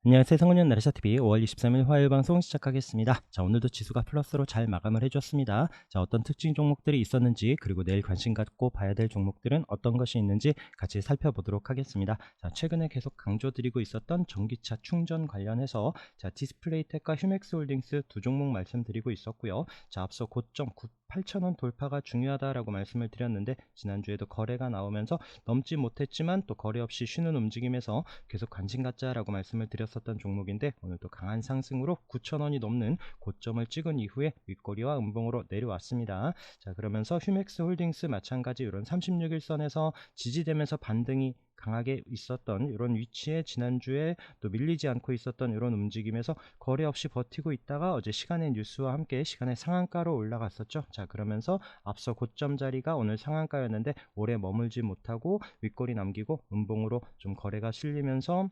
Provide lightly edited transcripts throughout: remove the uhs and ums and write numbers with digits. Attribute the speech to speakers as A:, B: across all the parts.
A: 안녕하세요. 성은현 나르샤TV 5월 23일 화요일 방송 시작하겠습니다. 자, 오늘도 지수가 플러스로 잘 마감을 해줬습니다. 자, 어떤 특징 종목들이 있었는지, 그리고 내일 관심 갖고 봐야 될 종목들은 어떤 것이 있는지 같이 살펴보도록 하겠습니다. 자, 최근에 계속 강조드리고 있었던 전기차 충전 관련해서 자, 디스플레이텍과 휴맥스홀딩스 두 종목 말씀드리고 있었고요. 자, 앞서 고점 8,000원 돌파가 중요하다라고 말씀을 드렸는데, 지난주에도 거래가 나오면서 넘지 못했지만 또 거래 없이 쉬는 움직임에서 계속 관심 갖자라고 말씀을 드렸었던 종목인데, 오늘 또 강한 상승으로 9,000원이 넘는 고점을 찍은 이후에 윗꼬리와 음봉으로 내려왔습니다. 자, 그러면서 휴맥스 홀딩스 마찬가지 이런 36일선에서 지지되면서 반등이 강하게 있었던 이런 위치에 지난주에 또 밀리지 않고 있었던 이런 움직임에서 거래 없이 버티고 있다가 어제 시간의 뉴스와 함께 시간의 상한가로 올라갔었죠. 자, 그러면서 앞서 고점 자리가 오늘 상한가였는데 오래 머물지 못하고 윗꼬리 남기고 음봉으로 좀 거래가 실리면서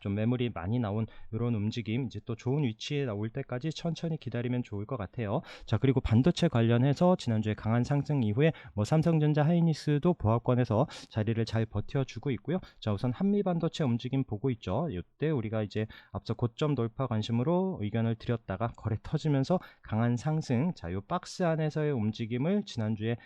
A: 좀 매물이 많이 나온 이런 움직임, 이제 또 좋은 위치에 나올 때까지 천천히 기다리면 좋을 것 같아요. 자, 그리고 반도체 관련해서 지난주에 강한 상승 이후에 삼성전자, 하이닉스도 보합권에서 자리를 잘 버텨주고 있고요. 자, 우선 한미 반도체 움직임 보고 있죠. 이때 우리가 이제 앞서 고점 돌파 관심으로 의견을 드렸다가 거래 터지면서 강한 상승, 자, 요 박스 안에서의 움직임을 지난주에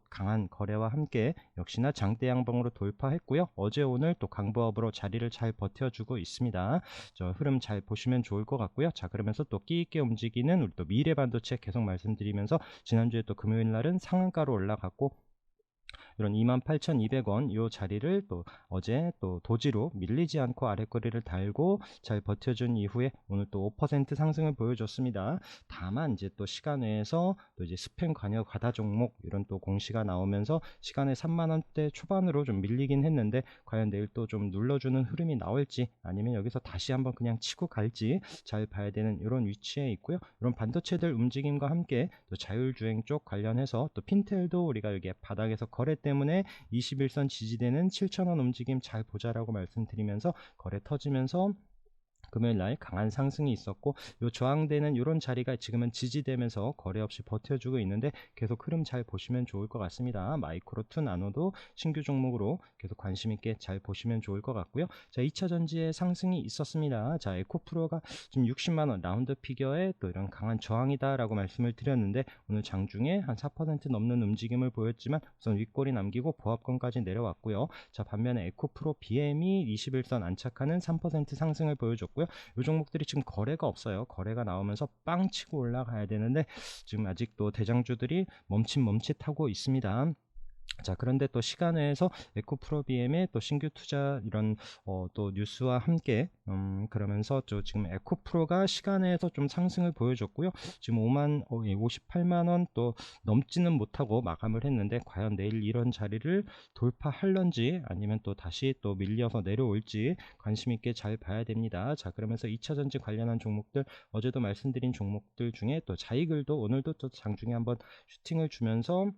A: 강한 거래와 함께 역시나 장대 양봉으로 돌파했고요. 어제 오늘 또 강보합으로 자리를 잘 버텨주고 있습니다. 저 흐름 잘 보시면 좋을 것 같고요. 자, 그러면서 또 끼 있게 움직이는 우리 또 미래반도체 계속 말씀드리면서 지난주에 또 금요일 날은 상한가로 올라갔고, 이런 28,200원 이 자리를 또 어제 또 도지로 밀리지 않고 아랫거리를 달고 잘 버텨준 이후에 오늘 또 5% 상승을 보여줬습니다. 다만 이제 또 시간 외에서 또 이제 스팸 관여 과다 종목 이런 또 공시가 나오면서 시간에 3만원대 초반으로 좀 밀리긴 했는데, 과연 내일 또 좀 눌러주는 흐름이 나올지 아니면 여기서 다시 한번 그냥 치고 갈지 잘 봐야 되는 이런 위치에 있고요. 이런 반도체들 움직임과 함께 또 자율주행 쪽 관련해서 또 핀텔도 우리가 여기 바닥에서 거래 때문에 21선 지지되는 7,000원 움직임 잘 보자라고 말씀드리면서 거래 터지면서 금요일날 강한 상승이 있었고, 요 저항되는 이런 자리가 지금은 지지되면서 거래 없이 버텨주고 있는데 계속 흐름 잘 보시면 좋을 것 같습니다. 마이크로2 나노도 신규 종목으로 계속 관심 있게 잘 보시면 좋을 것 같고요. 자, 2차 전지에 상승이 있었습니다. 자, 에코프로가 지금 60만원 라운드 피겨에 또 이런 강한 저항이다 라고 말씀을 드렸는데, 오늘 장중에 한 4% 넘는 움직임을 보였지만 우선 윗꼬리 남기고 보합권까지 내려왔고요. 자, 반면에 에코프로 BM이 21선 안착하는 3% 상승을 보여줬고, 이 종목들이 지금 거래가 없어요. 거래가 나오면서 빵 치고 올라가야 되는데 지금 아직도 대장주들이 멈칫멈칫하고 있습니다. 자, 그런데 또 시간 외에서 에코프로비엠의 또 신규 투자 이런 또 뉴스와 함께 그러면서 저 지금 에코프로가 시간 외에서 좀 상승을 보여줬고요. 지금 58만원 또 넘지는 못하고 마감을 했는데, 과연 내일 이런 자리를 돌파할런지 아니면 또 다시 또 밀려서 내려올지 관심 있게 잘 봐야 됩니다. 자, 그러면서 2차전지 관련한 종목들, 어제도 말씀드린 종목들 중에 또 자이글도 오늘도 또 장중에 한번 슈팅을 주면서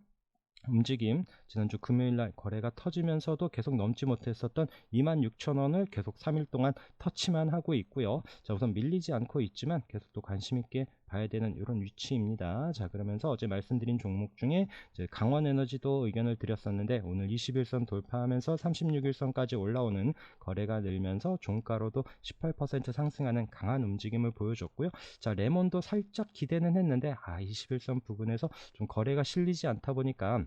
A: 움직임, 지난주 금요일날 거래가 터지면서도 계속 넘지 못했었던 26,000원을 계속 3일 동안 터치만 하고 있고요. 자, 우선 밀리지 않고 있지만 계속 또 관심 있게 봐야 되는 이런 위치입니다. 자, 그러면서 어제 말씀드린 종목 중에 이제 강원에너지도 의견을 드렸었는데, 오늘 21선 돌파하면서 36일선까지 올라오는 거래가 늘면서 종가로도 18% 상승하는 강한 움직임을 보여줬고요. 자, 레몬도 살짝 기대는 했는데 21선 부근에서 좀 거래가 실리지 않다 보니까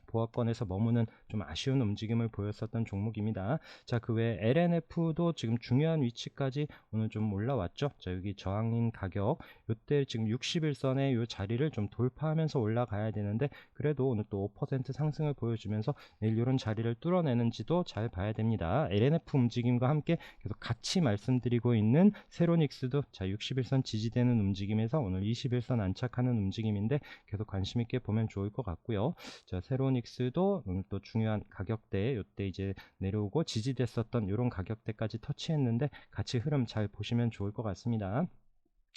A: 보합권에서 머무는 좀 아쉬운 움직임을 보였었던 종목입니다. 자, 그 외에 LNF도 지금 중요한 위치까지 오늘 좀 올라왔죠. 자, 여기 저항인 가격, 이때 지금 61선의 이 자리를 좀 돌파하면서 올라가야 되는데, 그래도 오늘 또 5% 상승을 보여주면서 내일 이런 자리를 뚫어내는지도 잘 봐야 됩니다. LNF 움직임과 함께 계속 같이 말씀드리고 있는 세로닉스도 자, 61선 지지되는 움직임에서 오늘 21선 안착하는 움직임인데 계속 관심 있게 보면 좋을 것 같고요. 자, 세로닉스도 오늘 또 중요한 가격대, 이때 이제 내려오고 지지됐었던 이런 가격대까지 터치했는데 같이 흐름 잘 보시면 좋을 것 같습니다.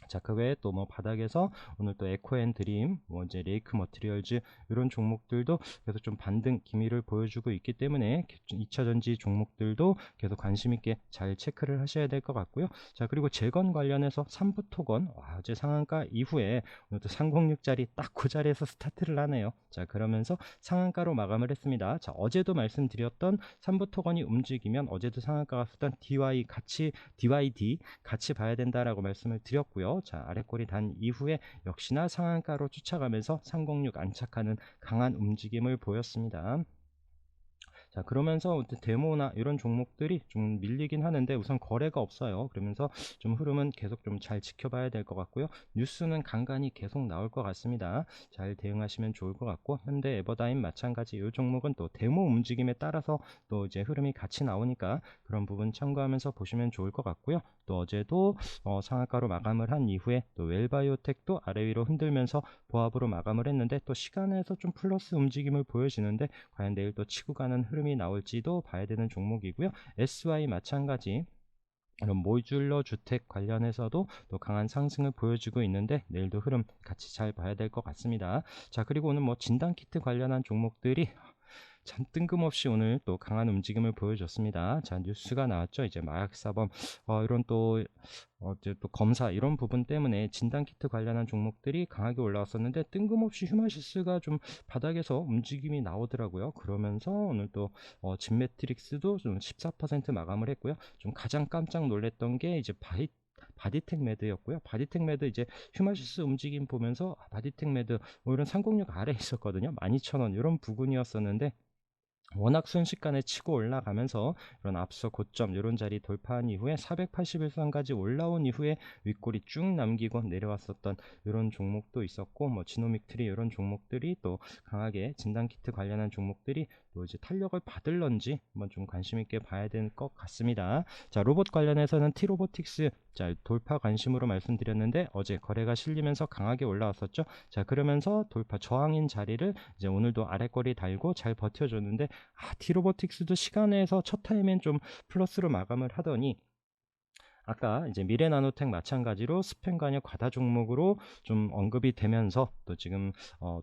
A: 자, 그 외에 또 뭐 바닥에서 오늘 또 에코앤드림, 뭐 이제 레이크 머티리얼즈 이런 종목들도 계속 좀 반등 기미를 보여주고 있기 때문에 2차 전지 종목들도 계속 관심 있게 잘 체크를 하셔야 될 것 같고요. 자, 그리고 재건 관련해서 삼부토건, 어제 상한가 이후에 오늘 또 306짜리 딱 그 자리에서 스타트를 하네요. 자, 그러면서 상한가로 마감을 했습니다. 자, 어제도 말씀드렸던 삼부토건이 움직이면 어제도 상한가가 썼던 DYD 같이 봐야 된다라고 말씀을 드렸고요. 자, 아래꼬리 단 이후에 역시나 상한가로 쫓아가면서 306 안착하는 강한 움직임을 보였습니다. 자, 그러면서 데모나 이런 종목들이 좀 밀리긴 하는데 우선 거래가 없어요. 그러면서 좀 흐름은 계속 좀 잘 지켜봐야 될 것 같고요. 뉴스는 간간히 계속 나올 것 같습니다. 잘 대응하시면 좋을 것 같고, 현대 에버다임 마찬가지 이 종목은 또 데모 움직임에 따라서 또 이제 흐름이 같이 나오니까 그런 부분 참고하면서 보시면 좋을 것 같고요. 또 어제도 상한가로 마감을 한 이후에 또 웰바이오텍도 아래 위로 흔들면서 보합으로 마감을 했는데 또 시간에서 좀 플러스 움직임을 보여지는데 과연 내일 또 치고 가는 흐름이 나올지도 봐야 되는 종목이고요. SY 마찬가지 이런 모듈러 주택 관련해서도 또 강한 상승을 보여주고 있는데 내일도 흐름 같이 잘 봐야 될 것 같습니다. 자, 그리고 오늘 뭐 진단키트 관련한 종목들이 참 뜬금없이 오늘 또 강한 움직임을 보여줬습니다. 자, 뉴스가 나왔죠. 이제 마약사범 이런 또 이제 또 검사 이런 부분 때문에 진단키트 관련한 종목들이 강하게 올라왔었는데 뜬금없이 휴마시스가 좀 바닥에서 움직임이 나오더라고요. 그러면서 오늘 또 진매트릭스도 좀 14% 마감을 했고요. 좀 가장 깜짝 놀랐던 게 이제 바디텍 매드였고요. 바디텍 매드 이제 휴마시스 움직임 보면서 바디텍 매드 뭐 이런 306 아래 있었거든요. 12,000원 이런 부근이었었는데 워낙 순식간에 치고 올라가면서 이런 앞서 고점 이런 자리 돌파한 이후에 481선까지 올라온 이후에 윗골이 쭉 남기고 내려왔었던 이런 종목도 있었고, 뭐 지노믹트리 이런 종목들이 또 강하게 진단키트 관련한 종목들이 또 이제 탄력을 받을런지 한번 좀 관심 있게 봐야 될 것 같습니다. 자, 로봇 관련해서는 T로보틱스 자, 돌파 관심으로 말씀드렸는데 어제 거래가 실리면서 강하게 올라왔었죠. 자, 그러면서 돌파 저항인 자리를 이제 오늘도 아래거리 달고 잘 버텨줬는데 T로보틱스도 시간에서 첫 타임엔 좀 플러스로 마감을 하더니 아까 이제 미래나노텍 마찬가지로 스팸 관여 과다 종목으로 좀 언급이 되면서 또 지금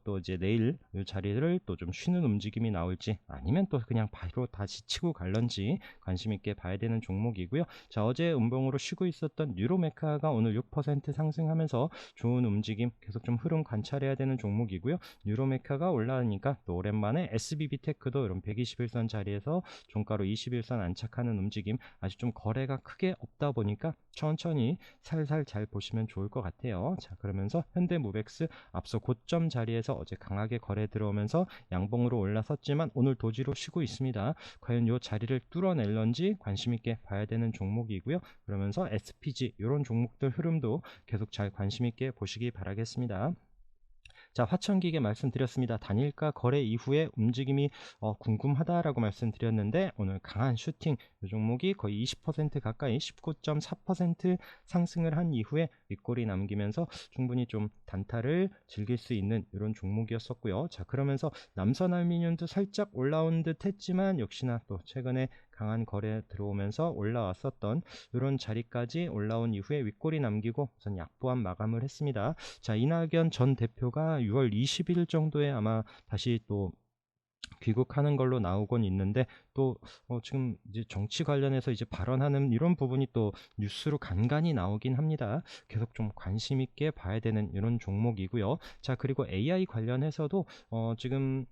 A: 또 이제 내일 이 자리를 또 좀 쉬는 움직임이 나올지 아니면 또 그냥 바로 다시 치고 갈런지 관심 있게 봐야 되는 종목이고요. 자, 어제 음봉으로 쉬고 있었던 뉴로메카가 오늘 6% 상승하면서 좋은 움직임 계속 좀 흐름 관찰해야 되는 종목이고요. 뉴로메카가 올라가니까 또 오랜만에 SBB테크도 이런 121선 자리에서 종가로 21선 안착하는 움직임 아직 좀 거래가 크게 없다 보니까 천천히 살살 잘 보시면 좋을 것 같아요. 자, 그러면서 현대무벡스 앞서 고점 자리에서 어제 강하게 거래 들어오면서 양봉으로 올라섰지만 오늘 도지로 쉬고 있습니다. 과연 이 자리를 뚫어낼런지 관심 있게 봐야 되는 종목이고요. 그러면서 SPG 이런 종목들 흐름도 계속 잘 관심 있게 보시기 바라겠습니다. 자, 화천기계 말씀드렸습니다. 단일가 거래 이후에 움직임이 궁금하다라고 말씀드렸는데 오늘 강한 슈팅 이 종목이 거의 20% 가까이 19.4% 상승을 한 이후에 윗골이 남기면서 충분히 좀 단타를 즐길 수 있는 이런 종목이었었고요. 자, 그러면서 남선알미늄도 살짝 올라온 듯 했지만 역시나 또 최근에 강한 거래 들어오면서 올라왔었던 이런 자리까지 올라온 이후에 윗골이 남기고 우선 약보합 마감을 했습니다. 자, 이낙연 전 대표가 6월 20일 정도에 아마 다시 또 귀국하는 걸로 나오곤 있는데 또 지금 이제 정치 관련해서 이제 발언하는 이런 부분이 또 뉴스로 간간히 나오긴 합니다. 계속 좀 관심 있게 봐야 되는 이런 종목이고요. 자, 그리고 AI 관련해서도 지금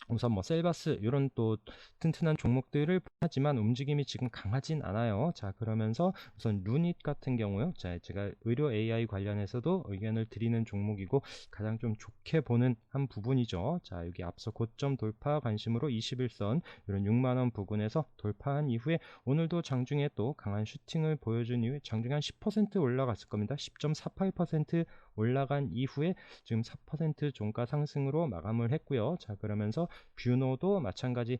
A: 우선 뭐 셀바스 이런 또 튼튼한 종목들을 하지만 움직임이 지금 강하진 않아요. 자, 그러면서 우선 루닛 같은 경우요. 자, 제가 의료 AI 관련해서도 의견을 드리는 종목이고 가장 좀 좋게 보는 한 부분이죠. 자, 여기 앞서 고점 돌파 관심으로 21선 이런 6만원 부근에서 돌파한 이후에 오늘도 장중에 또 강한 슈팅을 보여준 이후에 장중에 한 10% 올라갔을 겁니다. 10.48% 올라간 이후에 지금 4% 종가 상승으로 마감을 했고요. 자, 그러면서 뷰노도 마찬가지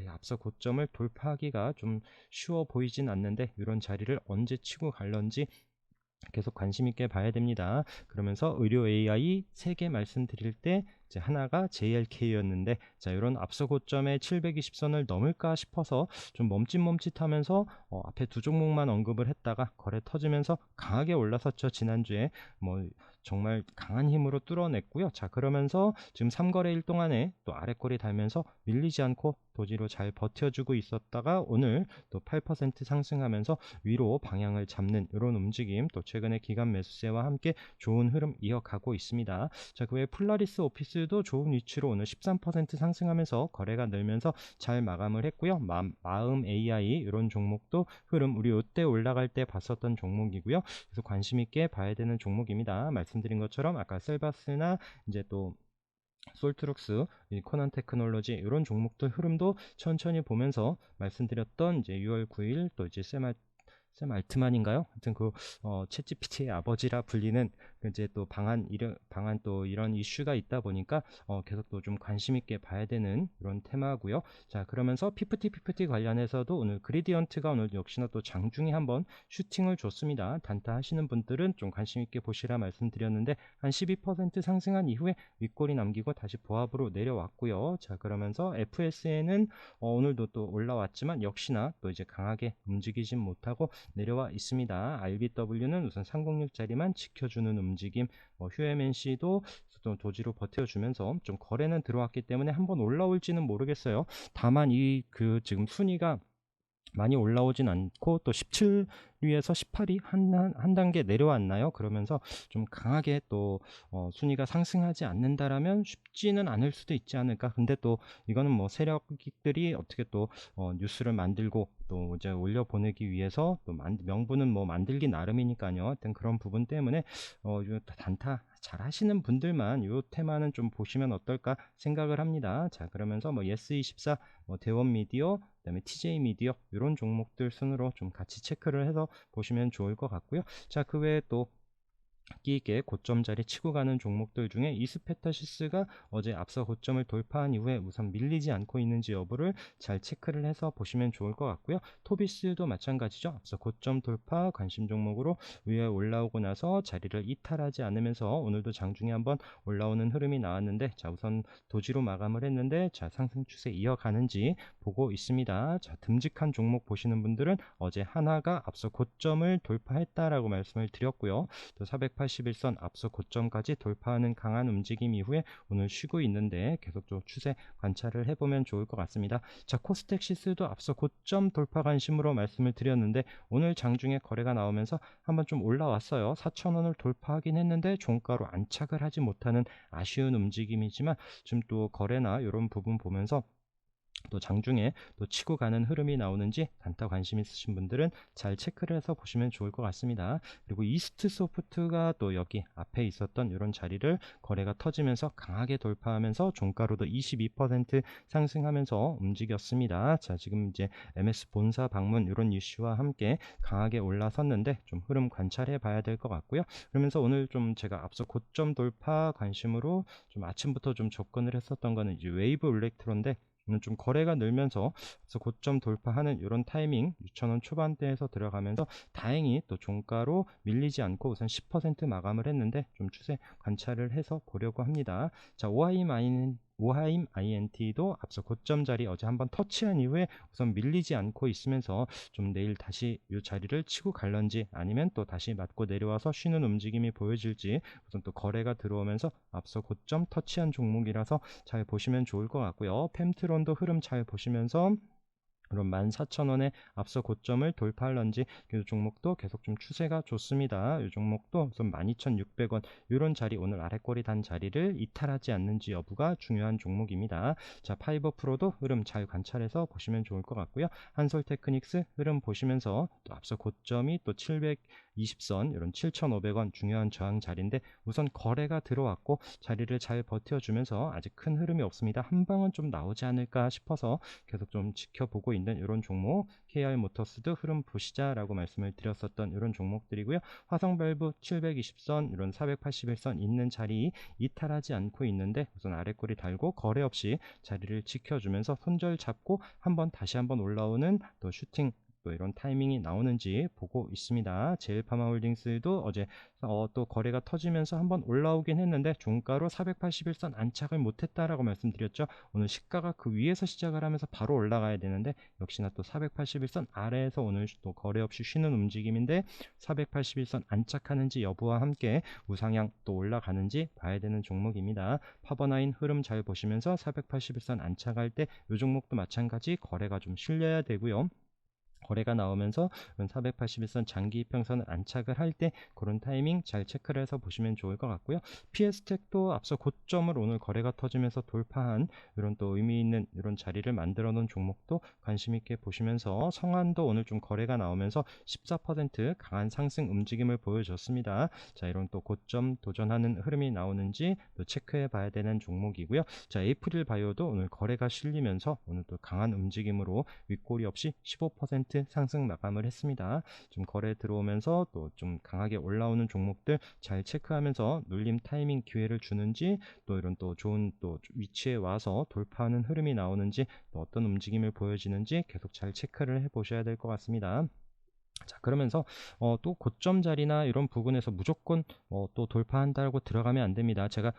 A: 앞서 고점을 돌파하기가 좀 쉬워 보이진 않는데 이런 자리를 언제 치고 갈런지 계속 관심 있게 봐야 됩니다. 그러면서 의료 AI 3개 말씀드릴 때 이제 하나가 JLK였는데, 자, 이런 앞서 고점의 720선을 넘을까 싶어서 좀 멈칫멈칫하면서 앞에 두 종목만 언급을 했다가 거래 터지면서 강하게 올라섰죠. 지난주에 뭐 정말 강한 힘으로 뚫어냈고요. 자, 그러면서 지금 3거래일 동안에 또 아래꼬리 달면서 밀리지 않고 도지로 잘 버텨주고 있었다가 오늘 또 8% 상승하면서 위로 방향을 잡는 이런 움직임, 또 최근에 기관 매수세와 함께 좋은 흐름 이어가고 있습니다. 자, 그 외에 폴라리스 오피스도 좋은 위치로 오늘 13% 상승하면서 거래가 늘면서 잘 마감을 했고요. 마음 AI 이런 종목도 흐름 우리 이때 올라갈 때 봤었던 종목이고요. 그래서 관심 있게 봐야 되는 종목입니다. 말씀드린 것처럼 아까 셀바스나 이제 또 솔트룩스, 코난 테크놀로지 이런 종목들 흐름도 천천히 보면서 말씀드렸던 이제 6월 9일 또 이제 샘 알트만인가요? 하여튼 그 챗GPT의 아버지라 불리는 이제 또 방한 또 이런 이슈가 있다 보니까 계속 또 좀 관심 있게 봐야 되는 이런 테마고요. 자, 그러면서 피프티 관련해서도 오늘 그리디언트가 오늘 역시나 또 장중에 한번 슈팅을 줬습니다. 단타 하시는 분들은 좀 관심 있게 보시라 말씀드렸는데 한 12% 상승한 이후에 윗골이 남기고 다시 보합으로 내려왔고요. 자, 그러면서 FSN은 오늘도 또 올라왔지만 역시나 또 이제 강하게 움직이진 못하고 내려와 있습니다. RBW는 우선 306짜리만 지켜주는 움직임, 휴에맨C도 또 도지로 버텨주면서 좀 거래는 들어왔기 때문에 한번 올라올지는 모르겠어요. 다만 지금 순위가 많이 올라오진 않고 또 17위에서 18위 한 단계 내려왔나요? 그러면서 좀 강하게 또 순위가 상승하지 않는다라면 쉽지는 않을 수도 있지 않을까. 근데 또 이거는 뭐 세력들이 어떻게 또 뉴스를 만들고 또 이제 올려보내기 위해서 또 명분은 뭐 만들기 나름이니까요. 하여튼 그런 부분 때문에 단타 잘 하시는 분들만 이 테마는 좀 보시면 어떨까 생각을 합니다. 자, 그러면서 뭐 예스24, 대원미디어, 그다음에 TJ미디어 이런 종목들 순으로 좀 같이 체크를 해서 보시면 좋을 것 같고요. 자, 그 외에 또 끼 있게 고점 자리 치고 가는 종목들 중에 이스페타시스가 어제 앞서 고점을 돌파한 이후에 우선 밀리지 않고 있는지 여부를 잘 체크를 해서 보시면 좋을 것 같고요. 토비스도 마찬가지죠. 앞서 고점 돌파 관심 종목으로 위에 올라오고 나서 자리를 이탈하지 않으면서 오늘도 장중에 한번 올라오는 흐름이 나왔는데, 자, 우선 도지로 마감을 했는데, 자, 상승 추세 이어가는지 보고 있습니다. 자, 듬직한 종목 보시는 분들은 어제 하나가 앞서 고점을 돌파했다라고 말씀을 드렸고요. 또 481선 앞서 고점까지 돌파하는 강한 움직임 이후에 오늘 쉬고 있는데 계속 좀 추세 관찰을 해보면 좋을 것 같습니다. 자, 코스닥시스도 앞서 고점 돌파 관심으로 말씀을 드렸는데 오늘 장중에 거래가 나오면서 한번 좀 올라왔어요. 4,000원을 돌파하긴 했는데 종가로 안착을 하지 못하는 아쉬운 움직임이지만 지금 또 거래나 이런 부분 보면서 또 장중에 또 치고 가는 흐름이 나오는지 단타 관심 있으신 분들은 잘 체크를 해서 보시면 좋을 것 같습니다. 그리고 이스트 소프트가 또 여기 앞에 있었던 이런 자리를 거래가 터지면서 강하게 돌파하면서 종가로도 22% 상승하면서 움직였습니다. 자, 지금 이제 MS 본사 방문 이런 이슈와 함께 강하게 올라섰는데 좀 흐름 관찰해 봐야 될 것 같고요. 그러면서 오늘 좀 제가 앞서 고점 돌파 관심으로 좀 아침부터 좀 접근을 했었던 거는 이제 웨이브 일렉트로인데 좀 거래가 늘면서 고점 돌파하는 이런 타이밍 6,000원 초반대에서 들어가면서 다행히 또 종가로 밀리지 않고 우선 10% 마감을 했는데 좀 추세 관찰을 해서 보려고 합니다. 자, 오하임 INT도 앞서 고점 자리 어제 한번 터치한 이후에 우선 밀리지 않고 있으면서 좀 내일 다시 이 자리를 치고 갈런지 아니면 또 다시 맞고 내려와서 쉬는 움직임이 보여질지 우선 또 거래가 들어오면서 앞서 고점 터치한 종목이라서 잘 보시면 좋을 것 같고요. 펜트론도 흐름 잘 보시면서 그럼 14,000원에 앞서 고점을 돌파할런지 이 종목도 계속 좀 추세가 좋습니다. 이 종목도 우선 12,600원 이런 자리 오늘 아래꼬리 단 자리를 이탈하지 않는지 여부가 중요한 종목입니다. 자, 파이버 프로도 흐름 잘 관찰해서 보시면 좋을 것 같고요. 한솔테크닉스 흐름 보시면서 또 앞서 고점이 또 720선 이런 7,500원 중요한 저항 자리인데 우선 거래가 들어왔고 자리를 잘 버텨주면서 아직 큰 흐름이 없습니다. 한 방은 좀 나오지 않을까 싶어서 계속 좀 지켜보고 있는 이런 종목, KR모터스도 흐름 보시자라고 말씀을 드렸었던 이런 종목들이고요. 화성밸브 720선 이런 481선 있는 자리 이탈하지 않고 있는데 우선 아래꼬리 달고 거래 없이 자리를 지켜주면서 손절 잡고 다시 한번 올라오는 또 슈팅 또 이런 타이밍이 나오는지 보고 있습니다. 제일파마홀딩스도 어제 또 거래가 터지면서 한번 올라오긴 했는데 종가로 481선 안착을 못했다라고 말씀드렸죠. 오늘 시가가 그 위에서 시작을 하면서 바로 올라가야 되는데 역시나 또 481선 아래에서 오늘 또 거래 없이 쉬는 움직임인데 481선 안착하는지 여부와 함께 우상향 또 올라가는지 봐야 되는 종목입니다. 파버나인 흐름 잘 보시면서 481선 안착할 때 이 종목도 마찬가지 거래가 좀 실려야 되고요. 거래가 나오면서 481선 장기 이평선을 안착을 할 때 그런 타이밍 잘 체크를 해서 보시면 좋을 것 같고요. PS텍도 앞서 고점을 오늘 거래가 터지면서 돌파한 이런 또 의미 있는 이런 자리를 만들어 놓은 종목도 관심 있게 보시면서 성한도 오늘 좀 거래가 나오면서 14% 강한 상승 움직임을 보여줬습니다. 자, 이런 또 고점 도전하는 흐름이 나오는지 또 체크해 봐야 되는 종목이고요. 자, 에이프릴 바이오도 오늘 거래가 실리면서 오늘 또 강한 움직임으로 윗꼬리 없이 15% 상승 마감을 했습니다. 좀 거래 들어오면서 또 좀 강하게 올라오는 종목들 잘 체크하면서 눌림 타이밍 기회를 주는지 또 이런 또 좋은 또 위치에 와서 돌파하는 흐름이 나오는지 또 어떤 움직임을 보여지는지 계속 잘 체크를 해 보셔야 될 것 같습니다. 자, 그러면서 또 고점 자리나 이런 부분에서 무조건 또 돌파한다고 들어가면 안 됩니다. 제가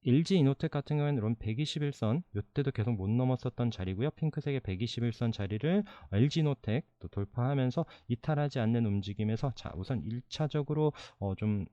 A: LG 이노텍 같은 경우에는 이런 121선 이때도 계속 못 넘었었던 자리고요. 핑크색의 121선 자리를 LG 이노텍 또 돌파하면서 이탈하지 않는 움직임에서 자, 우선 1차적으로 좀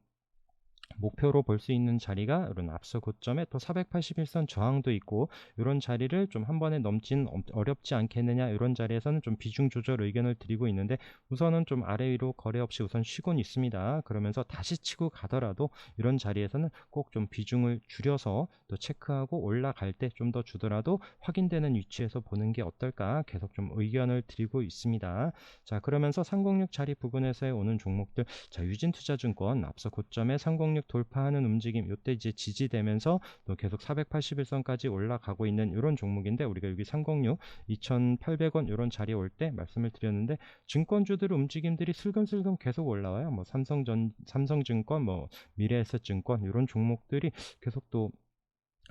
A: 목표로 볼 수 있는 자리가 이런 앞서 고점에 또 481선 저항도 있고 이런 자리를 좀 한 번에 넘진 어렵지 않겠느냐, 이런 자리에서는 좀 비중 조절 의견을 드리고 있는데 우선은 좀 아래 위로 거래 없이 우선 쉬곤 있습니다. 그러면서 다시 치고 가더라도 이런 자리에서는 꼭 좀 비중을 줄여서 또 체크하고 올라갈 때 좀 더 주더라도 확인되는 위치에서 보는 게 어떨까 계속 좀 의견을 드리고 있습니다. 자, 그러면서 306 자리 부근에서의 오는 종목들, 자, 유진투자증권 앞서 고점에 306 돌파하는 움직임, 이때 이제 지지되면서 또 계속 481선까지 올라가고 있는 이런 종목인데 우리가 여기 306 2,800원 이런 자리에 올 때 말씀을 드렸는데 증권주들 움직임들이 슬금슬금 계속 올라와요. 뭐 삼성증권, 뭐 미래에셋증권 이런 종목들이 계속 또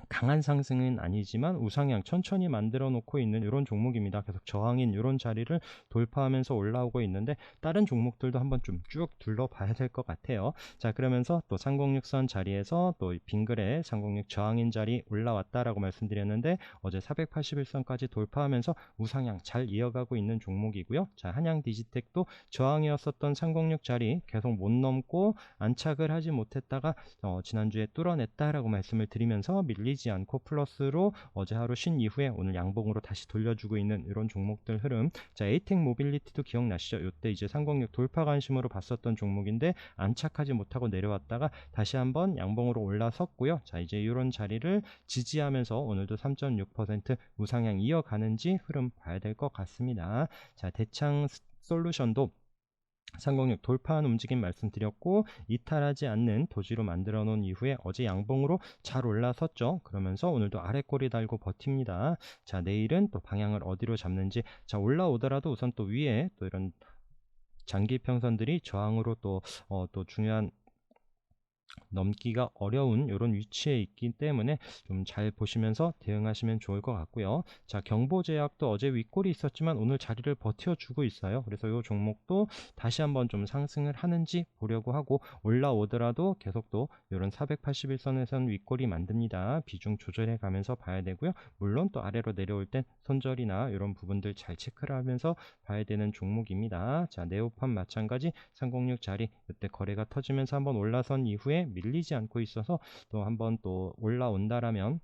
A: 강한 상승은 아니지만 우상향 천천히 만들어 놓고 있는 이런 종목입니다. 계속 저항인 이런 자리를 돌파하면서 올라오고 있는데 다른 종목들도 한번 좀 쭉 둘러봐야 될 것 같아요. 자, 그러면서 또 306선 자리에서 또 빙그레 306 저항인 자리 올라왔다라고 말씀드렸는데 어제 481선까지 돌파하면서 우상향 잘 이어가고 있는 종목이고요. 자, 한양디지텍도 저항이었었던 306 자리 계속 못 넘고 안착을 하지 못했다가 지난주에 뚫어냈다라고 말씀을 드리면서 밀리지 않고 플러스로 어제 하루 쉰 이후에 오늘 양봉으로 다시 돌려주고 있는 이런 종목들 흐름. 자, 에이텍 모빌리티도 기억나시죠? 이때 이제 306 돌파 관심으로 봤었던 종목인데 안착하지 못하고 내려왔다가 다시 한번 양봉으로 올라섰고요. 자, 이제 이런 자리를 지지하면서 오늘도 3.6% 우상향 이어가는지 흐름 봐야 될 것 같습니다. 자, 대창 솔루션도 306 돌파한 움직임 말씀드렸고 이탈하지 않는 도지로 만들어 놓은 이후에 어제 양봉으로 잘 올라섰죠. 그러면서 오늘도 아래 꼬리 달고 버팁니다. 자, 내일은 또 방향을 어디로 잡는지, 자, 올라오더라도 우선 또 위에 또 이런 장기 평선들이 저항으로 또 중요한 넘기가 어려운 이런 위치에 있기 때문에 좀 잘 보시면서 대응하시면 좋을 것 같고요. 자, 경보제약도 어제 윗골이 있었지만 오늘 자리를 버텨주고 있어요. 그래서 이 종목도 다시 한번 좀 상승을 하는지 보려고 하고 올라오더라도 계속 또 이런 481선에선 윗골이 만듭니다. 비중 조절해 가면서 봐야 되고요. 물론 또 아래로 내려올 땐 손절이나 이런 부분들 잘 체크를 하면서 봐야 되는 종목입니다. 자, 네오팜 마찬가지 306 자리 이때 거래가 터지면서 한번 올라선 이후에 밀리지 않고 있어서 또 한번 또 올라온다라면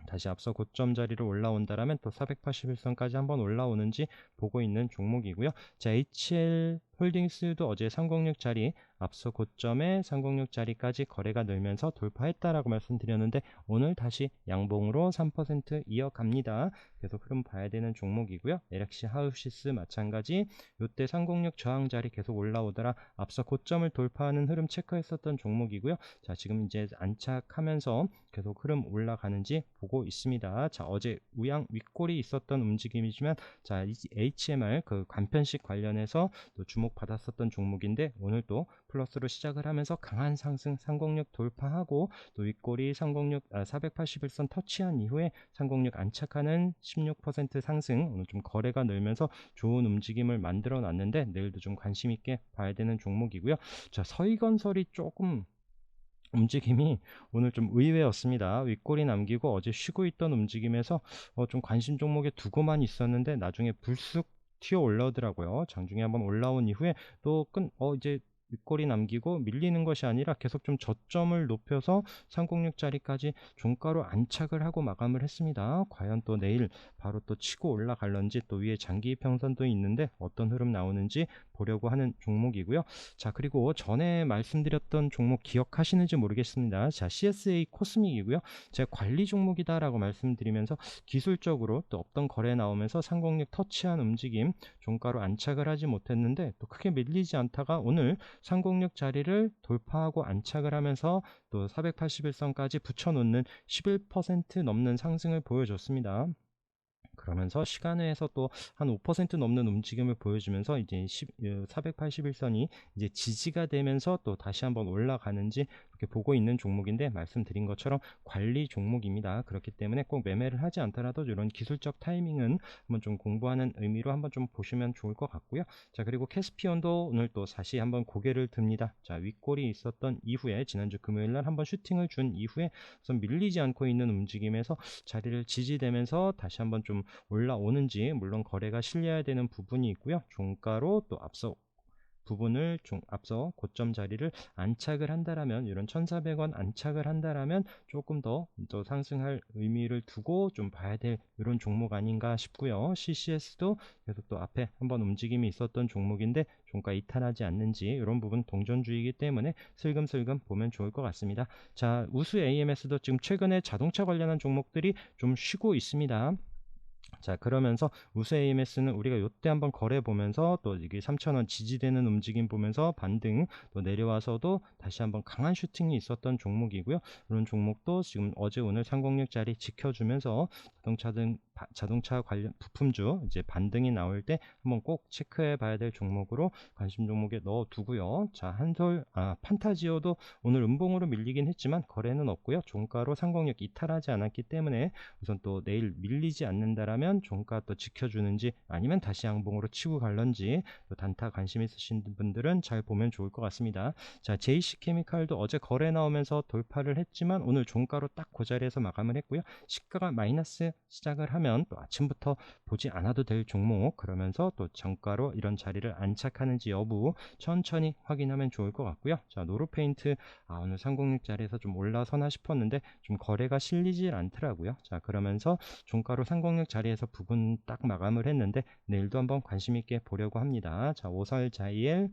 A: 다시 앞서 고점 자리로 올라온다라면 또 481선까지 한번 올라오는지 보고 있는 종목이고요. 자, HL 홀딩스도 어제 306 자리 앞서 고점에 306 자리까지 거래가 늘면서 돌파했다라고 말씀드렸는데 오늘 다시 양봉으로 3% 이어갑니다. 계속 흐름 봐야 되는 종목이고요. LX 하우시스 마찬가지 이때 306 저항 자리 계속 올라오더라 앞서 고점을 돌파하는 흐름 체크했었던 종목이고요. 자, 지금 이제 안착하면서 계속 흐름 올라가는지 보고 있습니다. 자, 어제 우양 윗골이 있었던 움직임이지만 자, HMR 그 간편식 관련해서 또 주목 주목받았었던 종목인데 오늘 또 플러스로 시작을 하면서 강한 상승, 상공력 돌파하고 또 윗꼬리 481선 터치한 이후에 상공력 안착하는 16% 상승, 오늘 좀 거래가 늘면서 좋은 움직임을 만들어 놨는데 내일도 좀 관심 있게 봐야 되는 종목이고요. 자, 서희건설이 조금 움직임이 오늘 좀 의외였습니다. 윗꼬리 남기고 어제 쉬고 있던 움직임에서 좀 관심 종목에 두고만 있었는데 나중에 불쑥 튀어 올라오더라고요. 장중에 한번 올라온 이후에 또 이제 윗꼬리 남기고 밀리는 것이 아니라 계속 좀 저점을 높여서 306짜리까지 종가로 안착을 하고 마감을 했습니다. 과연 또 내일 바로 또 치고 올라갈런지, 또 위에 장기 평선도 있는데 어떤 흐름 나오는지 보려고 하는 종목이고요. 자, 그리고 전에 말씀드렸던 종목 기억하시는지 모르겠습니다. 자, CSA 코스믹이고요. 제가 관리 종목이다 라고 말씀드리면서 기술적으로 또 없던 거래 나오면서 상공력 터치한 움직임, 종가로 안착을 하지 못했는데 또 크게 밀리지 않다가 오늘 상공력 자리를 돌파하고 안착을 하면서 또 481선까지 붙여놓는 11% 넘는 상승을 보여줬습니다. 그러면서 시간에서 또 한 5% 넘는 움직임을 보여주면서 이제 481선이 이제 지지가 되면서 또 다시 한번 올라가는지 이렇게 보고 있는 종목인데, 말씀드린 것처럼 관리 종목입니다. 그렇기 때문에 꼭 매매를 하지 않더라도 이런 기술적 타이밍은 한번 좀 공부하는 의미로 한번 좀 보시면 좋을 것 같고요. 자, 그리고 캐스피온도 오늘 또 다시 한번 고개를 듭니다. 자, 윗골이 있었던 이후에 지난주 금요일날 한번 슈팅을 준 이후에 우선 밀리지 않고 있는 움직임에서 자리를 지지되면서 다시 한번 좀 올라오는지, 물론 거래가 실려야 되는 부분이 있고요. 종가로 또 앞서 고점 자리를 안착을 한다라면, 이런 1,400원 안착을 한다라면 조금 더 상승할 의미를 두고 좀 봐야 될 이런 종목 아닌가 싶고요. CCS도 계속 또 앞에 한번 움직임이 있었던 종목인데 종가 이탈하지 않는지, 이런 부분 동전주의이기 때문에 슬금슬금 보면 좋을 것 같습니다. 자, 우수 AMS도 지금 최근에 자동차 관련한 종목들이 좀 쉬고 있습니다. 자, 그러면서 우수 AMS는 우리가 요때 한번 거래 보면서 또 이게 3,000원 지지되는 움직임 보면서 반등, 또 내려와서도 다시 한번 강한 슈팅이 있었던 종목이고요. 이런 종목도 지금 어제 오늘 상공력 자리 지켜주면서 자동차 관련 부품주 이제 반등이 나올 때 한번 꼭 체크해 봐야 될 종목으로 관심 종목에 넣어 두고요. 자, 판타지오도 오늘 음봉으로 밀리긴 했지만 거래는 없고요. 종가로 상공력 이탈하지 않았기 때문에 우선 또 내일 밀리지 않는다라면 종가 또 지켜주는지, 아니면 다시 양봉으로 치고 갈런지, 또 단타 관심 있으신 분들은 잘 보면 좋을 것 같습니다. 자, JC케미칼도 어제 거래 나오면서 돌파를 했지만 오늘 종가로 딱 그 자리에서 마감을 했고요. 시가가 마이너스 시작을 하면 또 아침부터 보지 않아도 될 종목, 그러면서 또 정가로 이런 자리를 안착하는지 여부 천천히 확인하면 좋을 것 같고요. 자, 노루페인트 오늘 306 자리에서 좀 올라서나 싶었는데 좀 거래가 실리질 않더라고요. 자, 그러면서 종가로 306 자리에서 부분 딱 마감을 했는데 내일도 한번 관심 있게 보려고 합니다. 자, 오설자이엘,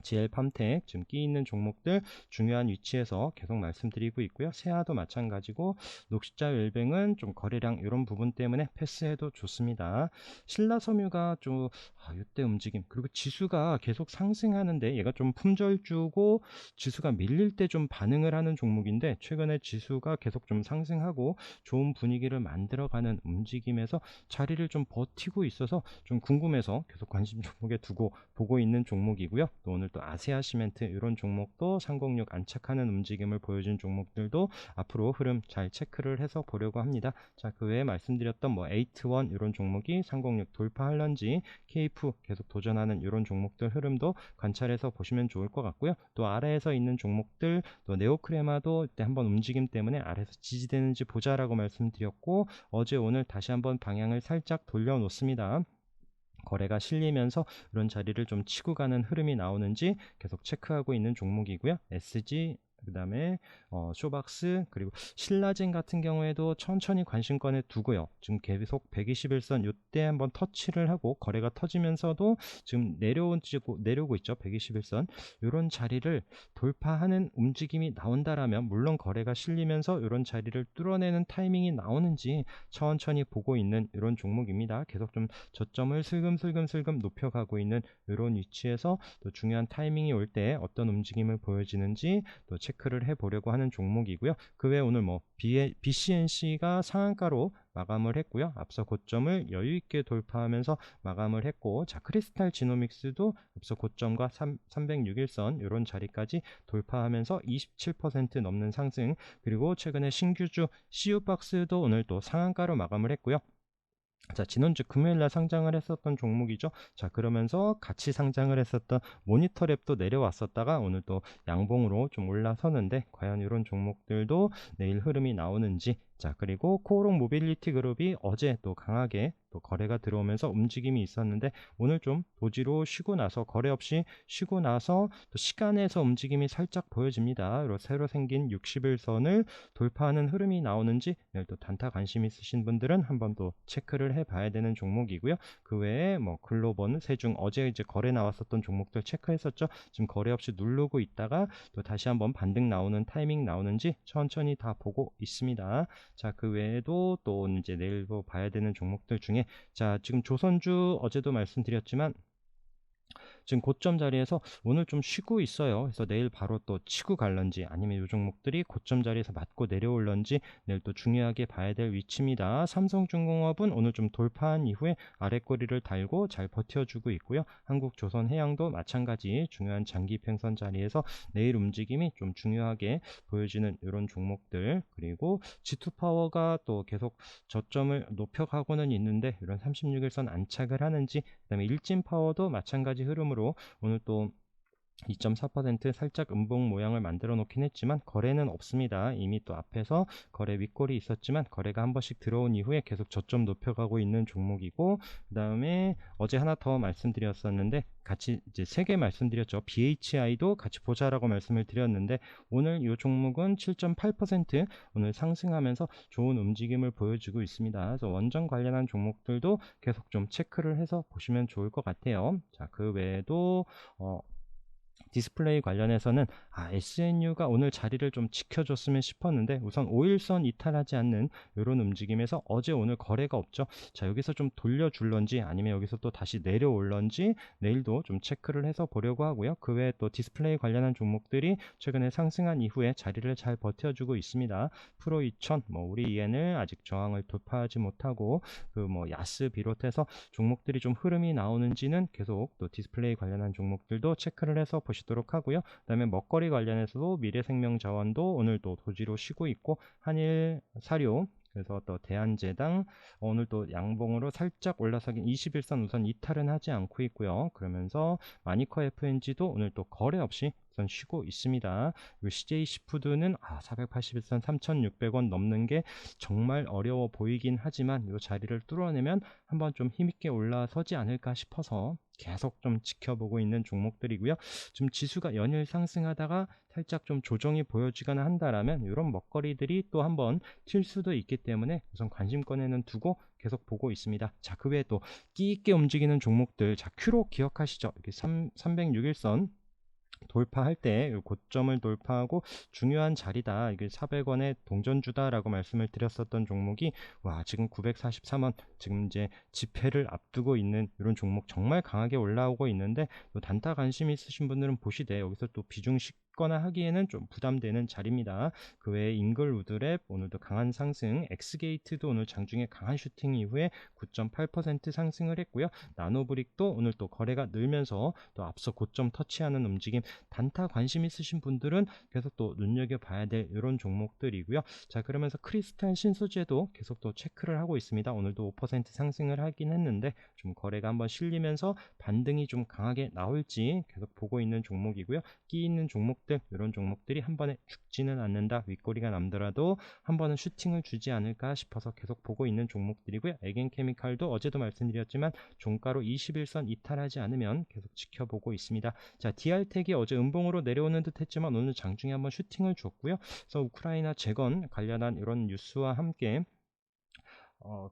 A: GL팜텍 지금 끼 있는 종목들 중요한 위치에서 계속 말씀드리고 있고요. 세아도 마찬가지고, 녹십자 웰뱅은 좀 거래량 이런 부분 때문에 패스해도 좋습니다. 신라섬유가 좀 이때 움직임, 그리고 지수가 계속 상승하는데 얘가 좀 품절주고 지수가 밀릴 때 좀 반응을 하는 종목인데, 최근에 지수가 계속 좀 상승하고 좋은 분위기를 만들어가는 움직임에서 자리를 좀 버티고 있어서 좀 궁금해서 계속 관심 종목에 두고 보고 있는 종목이고요. 또 오늘 또 아세아시멘트 이런 종목도 상공력 안착하는 움직임을 보여준 종목들도 앞으로 흐름 잘 체크를 해서 보려고 합니다. 자, 그 외에 말씀드렸던 에이트원 이런 종목이 상공력 돌파할런지, KF 계속 도전하는 이런 종목들 흐름도 관찰해서 보시면 좋을 것 같고요. 또 아래에서 있는 종목들, 또 네오크레마도 이때 한번 움직임 때문에 아래에서 지지되는지 보자라고 말씀드렸고, 어제 오늘 다시 한번 방향을 살짝 돌려놓습니다. 거래가 실리면서 이런 자리를 좀 치고 가는 흐름이 나오는지 계속 체크하고 있는 종목이고요. SG, 그 다음에 쇼박스, 그리고 신라젠 같은 경우에도 천천히 관심권에 두고요. 지금 계속 121선 요때 한번 터치를 하고 거래가 터지면서도 지금 내려오고 있죠. 121선 이런 자리를 돌파하는 움직임이 나온다라면, 물론 거래가 실리면서 이런 자리를 뚫어내는 타이밍이 나오는지 천천히 보고 있는 이런 종목입니다. 계속 좀 저점을 슬금 높여가고 있는 이런 위치에서 또 중요한 타이밍이 올 때 어떤 움직임을 보여지는지 또 체크 체크를 해보려고 하는 종목이고요. 그 외에 오늘 뭐 BCNC가 상한가로 마감을 했고요. 앞서 고점을 여유있게 돌파하면서 마감을 했고, 자, 크리스탈 지노믹스도 앞서 고점과 306일선 이런 자리까지 돌파하면서 27% 넘는 상승, 그리고 최근에 신규주 CU박스도 오늘 또 상한가로 마감을 했고요. 자, 지난주 금요일날 상장을 했었던 종목이죠. 자, 그러면서 같이 상장을 했었던 모니터랩도 내려왔었다가 오늘 또 양봉으로 좀 올라서는데, 과연 이런 종목들도 내일 흐름이 나오는지. 자, 그리고 코오롱 모빌리티 그룹이 어제 또 강하게 또 거래가 들어오면서 움직임이 있었는데, 오늘 좀 도지로 쉬고 나서, 거래 없이 쉬고 나서 또 시간에서 움직임이 살짝 보여집니다. 새로 생긴 60일선을 돌파하는 흐름이 나오는지 내일 또 단타 관심 있으신 분들은 한번 또 체크를 해봐야 되는 종목이고요. 그 외에 뭐 글로벌, 세중, 어제 이제 거래 나왔었던 종목들 체크했었죠. 지금 거래 없이 누르고 있다가 또 다시 한번 반등 나오는 타이밍 나오는지 천천히 다 보고 있습니다. 자, 그 외에도 또 이제 내일도 봐야 되는 종목들 중에, 자, 지금 조선주 어제도 말씀드렸지만 지금 고점 자리에서 오늘 좀 쉬고 있어요. 그래서 내일 바로 또 치고 갈런지, 아니면 이 종목들이 고점 자리에서 맞고 내려올런지 내일 또 중요하게 봐야 될 위치입니다. 삼성중공업은 오늘 좀 돌파한 이후에 아랫꼬리를 달고 잘 버텨주고 있고요. 한국조선해양도 마찬가지 중요한 장기 평선 자리에서 내일 움직임이 좀 중요하게 보여지는 이런 종목들, 그리고 G2파워가 또 계속 저점을 높여가고는 있는데 이런 36일선 안착을 하는지, 그 다음에 일진파워도 마찬가지 흐름으로 오늘 또 2.4% 살짝 음봉 모양을 만들어 놓긴 했지만 거래는 없습니다. 이미 또 앞에서 거래 윗골이 있었지만 거래가 한 번씩 들어온 이후에 계속 저점 높여가고 있는 종목이고, 그 다음에 어제 하나 더 말씀드렸었는데 같이 이제 3개 말씀드렸죠. BHI도 같이 보자라고 말씀을 드렸는데 오늘 이 종목은 7.8% 오늘 상승하면서 좋은 움직임을 보여주고 있습니다. 그래서 원전 관련한 종목들도 계속 좀 체크를 해서 보시면 좋을 것 같아요. 자, 그 외에도 디스플레이 관련해서는 SNU가 오늘 자리를 좀 지켜줬으면 싶었는데, 우선 5일선 이탈하지 않는 이런 움직임에서 어제 오늘 거래가 없죠. 자, 여기서 좀 돌려줄런지 아니면 여기서 또 다시 내려올런지 내일도 좀 체크를 해서 보려고 하고요. 그 외에 또 디스플레이 관련한 종목들이 최근에 상승한 이후에 자리를 잘 버텨주고 있습니다. 프로 2000, 뭐 우리 EN을 아직 저항을 돌파하지 못하고, 그 뭐 야스 비롯해서 종목들이 좀 흐름이 나오는지는 계속 또 디스플레이 관련한 종목들도 체크를 해서 보시도록 하고요. 그 다음에 먹거리 관련해서도 미래생명자원도 오늘 또 도지로 쉬고 있고, 한일 사료, 그래서 또 대한제당 오늘 또 양봉으로 살짝 올라서긴 21선 우선 이탈은 하지 않고 있고요. 그러면서 마니커 FNG도 오늘 또 거래 없이 우선 쉬고 있습니다. CJ시푸드는 481선 3,600원 넘는 게 정말 어려워 보이긴 하지만 이 자리를 뚫어내면 한번 좀 힘있게 올라서지 않을까 싶어서 계속 좀 지켜보고 있는 종목들이고요. 지금 지수가 연일 상승하다가 살짝 좀 조정이 보여지거나 한다라면 이런 먹거리들이 또 한번 튈 수도 있기 때문에 우선 관심권에는 두고 계속 보고 있습니다. 자, 그 외에 또 끼 있게 움직이는 종목들, 자, 큐로 기억하시죠? 이렇게 306일선 돌파할 때 고점을 돌파하고 중요한 자리다, 이게 400원의 동전주다라고 말씀을 드렸었던 종목이 지금 943원, 지금 이제 집회를 앞두고 있는 이런 종목 정말 강하게 올라오고 있는데, 또 단타 관심 있으신 분들은 보시되 여기서 또 비중 거나 하기에는 좀 부담되는 자리입니다. 그 외에 잉글우드랩 오늘도 강한 상승, 엑스게이트도 오늘 장중에 강한 슈팅 이후에 9.8% 상승을 했고요. 나노브릭도 오늘 또 거래가 늘면서 또 앞서 고점 터치하는 움직임, 단타 관심 있으신 분들은 계속 또 눈여겨봐야 될 이런 종목들이고요. 자, 그러면서 크리스탈 신소재도 계속 또 체크를 하고 있습니다. 오늘도 5% 상승을 하긴 했는데 좀 거래가 한번 실리면서 반등이 좀 강하게 나올지 계속 보고 있는 종목이고요. 끼 있는 종목들, 이런 종목들이 한 번에 죽지는 않는다, 윗꼬리가 남더라도 한 번은 슈팅을 주지 않을까 싶어서 계속 보고 있는 종목들이고요. 에겐케미칼도 어제도 말씀드렸지만 종가로 21선 이탈하지 않으면 계속 지켜보고 있습니다. 자, DR텍이 어제 음봉으로 내려오는 듯 했지만 오늘 장중에 한번 슈팅을 줬고요. 그래서 우크라이나 재건 관련한 이런 뉴스와 함께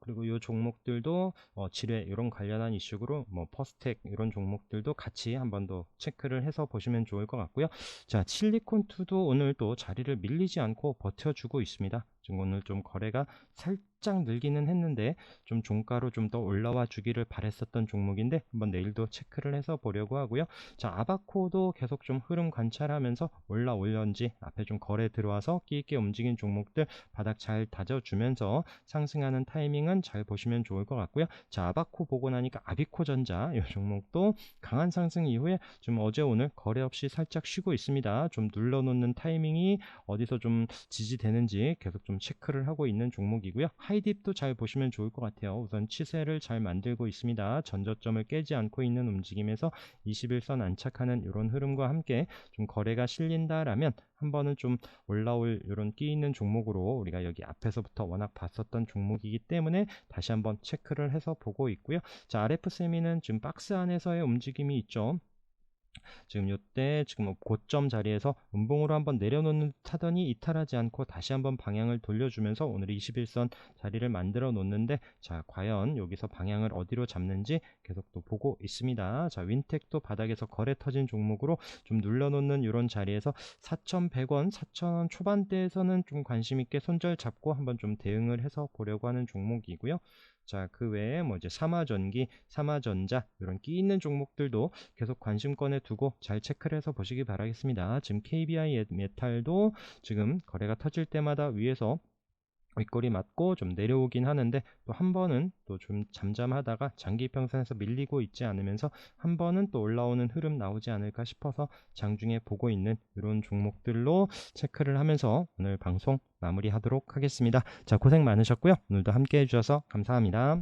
A: 그리고 이 종목들도 지뢰 이런 관련한 이슈로 뭐 퍼스텍 이런 종목들도 같이 한번 더 체크를 해서 보시면 좋을 것 같고요. 자, 실리콘2도 오늘 또 자리를 밀리지 않고 버텨주고 있습니다. 지금 오늘 좀 거래가 살짝 늘기는 했는데 좀 종가로 좀 더 올라와 주기를 바랬었던 종목인데 한번 내일도 체크를 해서 보려고 하고요. 자, 아바코도 계속 좀 흐름 관찰하면서 올라올런지 앞에 좀 거래 들어와서 끼 있게 움직인 종목들 바닥 잘 다져주면서 상승하는 타이밍은 잘 보시면 좋을 것 같고요. 자, 아바코 보고 나니까 아비코전자 이 종목도 강한 상승 이후에 좀 어제 오늘 거래 없이 살짝 쉬고 있습니다. 좀 눌러놓는 타이밍이 어디서 좀 지지되는지 계속 좀 체크를 하고 있는 종목이고요. 하이딥도 잘 보시면 좋을 것 같아요. 우선 치세를 잘 만들고 있습니다. 전저점을 깨지 않고 있는 움직임에서 21선 안착하는 이런 흐름과 함께 좀 거래가 실린다라면 한 번은 좀 올라올 이런 끼 있는 종목으로 우리가 여기 앞에서부터 워낙 봤었던 종목이기 때문에 다시 한번 체크를 해서 보고 있고요. 자, RF세미는 지금 박스 안에서의 움직임이 있죠. 지금 요때 지금 고점 자리에서 음봉으로 한번 내려놓는 듯 하더니 이탈하지 않고 다시 한번 방향을 돌려주면서 오늘 21선 자리를 만들어 놓는데, 자, 과연 여기서 방향을 어디로 잡는지 계속 또 보고 있습니다. 자, 윈텍도 바닥에서 거래 터진 종목으로 좀 눌러놓는 이런 자리에서 4,100원 4,000원 초반대에서는 좀 관심 있게 손절 잡고 한번 좀 대응을 해서 보려고 하는 종목이고요. 자, 그 외에 뭐 이제 삼화전기, 삼화전자 이런 끼 있는 종목들도 계속 관심권에 두고 잘 체크를 해서 보시기 바라겠습니다. 지금 KBI 메탈도 지금 거래가 터질 때마다 위에서 윗꼬리 맞고 좀 내려오긴 하는데 또 한 번은 또 좀 잠잠하다가 장기 평선에서 밀리고 있지 않으면서 한 번은 또 올라오는 흐름 나오지 않을까 싶어서 장중에 보고 있는 이런 종목들로 체크를 하면서 오늘 방송 마무리하도록 하겠습니다. 자, 고생 많으셨고요. 오늘도 함께 해주셔서 감사합니다.